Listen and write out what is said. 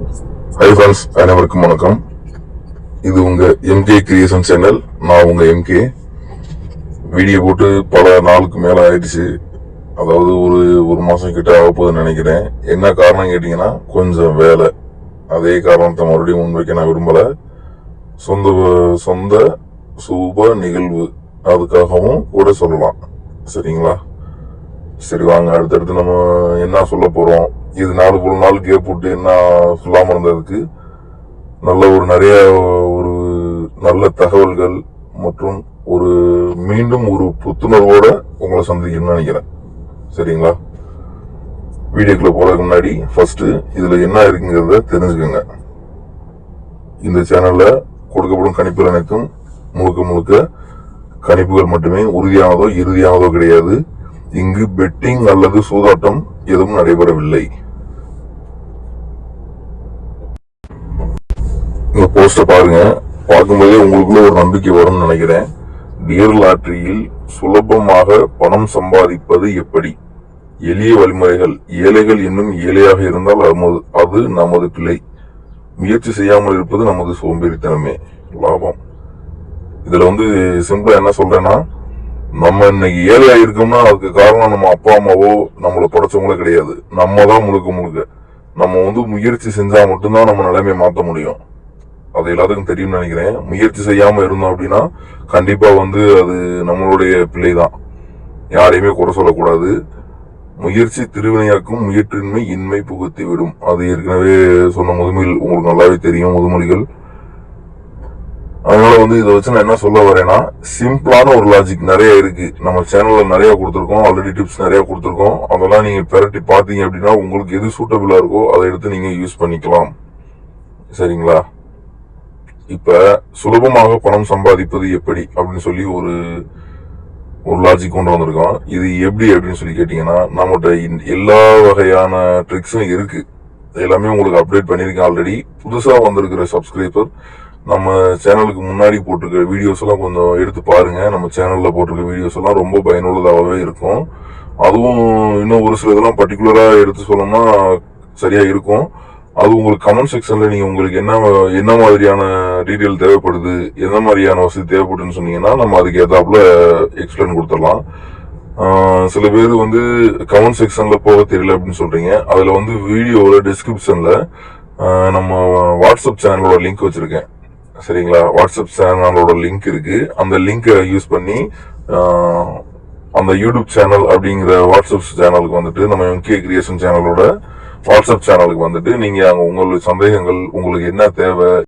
Hi friends, அனைவருக்கும் வணக்கம். இது உங்க எம்கே கிரியேஷன் சேனல். நான் உங்க எம்கே. வீடியோ போட்டு பல நாளுக்கு மேல ஆயிடுச்சு. அதாவது ஒரு மாசம் கிட்ட ஆக போகுதுன்னு நினைக்கிறேன். என்ன காரணம் கேட்டீங்கன்னா, கொஞ்சம் வேலை. அதே காரணத்தை மறுபடியும் முன்வைக்க நான் விரும்பல. சொந்த சுப நிகழ்வு, அதுக்காகவும் கூட சொல்லலாம். சரிங்களா? சரி, வாங்க அடுத்தடுத்து நம்ம என்ன சொல்ல போறோம். இது நாள் கேப் விட்டு என்ன சொல்லாம இருந்ததுக்கு நிறைய ஒரு நல்ல தகவல்கள் மற்றும் மீண்டும் ஒரு புத்துணர்வோட உங்களை சந்திக்கணும்னு நினைக்கிறேன். சரிங்களா? வீடியோக்குள்ள போறதுக்கு முன்னாடி ஃபர்ஸ்ட் இதுல என்ன இருக்குங்கிறத தெரிஞ்சுக்கோங்க. இந்த சேனல்ல கொடுக்கப்படும் கணிப்புகள் அனைத்தும் முழுக்க கணிப்புகள் மட்டுமே, உறுதியானதோ இறுதியானதோ கிடையாது. இங்கு பெட்டிங் அல்லது சூதாட்டம் எதுவும் நடைபெறவில்லை. இந்த போஸ்ட பாருங்க. பார்க்கும்போதே உங்களுக்குள்ள ஒரு நம்பிக்கை வரும்னு நினைக்கிறேன். டியர் லாட்டரியில் சுலபமாக பணம் சம்பாதிப்பது எப்படி? எளிய வழிமுறைகள். ஏழைகள் இன்னும் ஏழையாக இருந்தால் அது நமது பிழை. முயற்சி செய்யாமல் இருப்பது நமது சோம்பேறித்தனமே. லாபம். இதுல சிம்பிளா என்ன சொல்றேன்னா, நம்ம இன்னைக்கு ஏழையா இருக்கோம்னா அதுக்கு காரணம் நம்ம அப்பா அம்மாவோ நம்மளை படைச்சவங்களோ கிடையாது. நம்ம தான் முழுக்க நம்ம முயற்சி செஞ்சா மட்டும்தான் நம்ம நிலைமையை மாற்ற முடியும். அது எல்லாத்துக்கும் தெரியும்னு நினைக்கிறேன். முயற்சி செய்யாம இருந்தோம் அப்படின்னா கண்டிப்பா அது நம்மளுடைய பிள்ளை தான். யாரையுமே குறை சொல்லக்கூடாது. முயற்சி திருவினையாக்கும், முயற்றின்மை இன்மை புகுத்தி விடும். அது ஏற்கனவே சொன்ன முதுமொழி உங்களுக்கு நல்லாவே தெரியும், முதுமொழிகள். அதனால இதை வச்சு நான் என்ன சொல்ல வரேன்னா, சிம்பிளான ஒரு லாஜிக் நிறைய இருக்கு. நம்ம சேனல்ல நிறைய கொடுத்துருக்கோம், ஆல்ரெடி டிப்ஸ் நிறைய கொடுத்துருக்கோம். அதெல்லாம் நீங்க பெரட்டி பாத்தீங்க அப்படின்னா உங்களுக்கு எது சூட்டபிளா இருக்கோ அதை எடுத்து நீங்க யூஸ் பண்ணிக்கலாம். சரிங்களா? இப்ப சுலபமாக பணம் சம்பாதிப்பது எப்படி அப்படின்னு சொல்லி ஒரு லாஜிக் கொண்டு வந்திருக்கோம். இது எப்படி அப்படின்னு சொல்லி கேட்டீங்கன்னா, நம்மகிட்ட எல்லா வகையான ட்ரிக்ஸும் இருக்கு. எல்லாமே உங்களுக்கு அப்டேட் பண்ணிருக்கேன் ஆல்ரெடி. புதுசா வந்திருக்கிற சப்ஸ்கிரைபர் நம்ம சேனலுக்கு முன்னாடி போட்டிருக்கிற வீடியோஸ் எல்லாம் கொஞ்சம் எடுத்து பாருங்க. நம்ம சேனல்ல போட்டிருக்க வீடியோஸ் எல்லாம் ரொம்ப பயனுள்ளதாகவே இருக்கும். அதுவும் இன்னும் ஒரு சில இதெல்லாம் பர்டிகுலரா எடுத்து சொல்லணும்னா சரியா இருக்கும். அது உங்களுக்கு கமெண்ட் செக்ஷன்ல நீங்க உங்களுக்கு என்ன மாதிரியான டீடைல் தேவைப்படுது, எந்த மாதிரியான வசதி தேவைப்படுதுன்னு சொன்னீங்கன்னா நம்ம அதுக்கு ஏத்தாப்புல எக்ஸ்பிளைன் கொடுத்துடலாம். சில பேர் கமெண்ட் செக்ஷன்ல போக தெரியல அப்படின்னு சொல்றீங்க. அதுல வீடியோல டிஸ்கிரிப்ஷன்ல நம்ம வாட்ஸ்அப் சேனலோட லிங்க் வச்சிருக்கேன். சரிங்களா? வாட்ஸ்அப் சேனலோட லிங்க் இருக்கு. அந்த லிங்கை யூஸ் பண்ணி அந்த யூடியூப் சேனல் அப்படிங்கிற வாட்ஸ்அப் சேனலுக்கு நம்ம எம்கே கிரியேஷன் சேனலோட வாட்ஸ்அப் சேனலுக்கு நீங்க அங்க உங்களுடைய சந்தேகங்கள், உங்களுக்கு என்ன தேவை,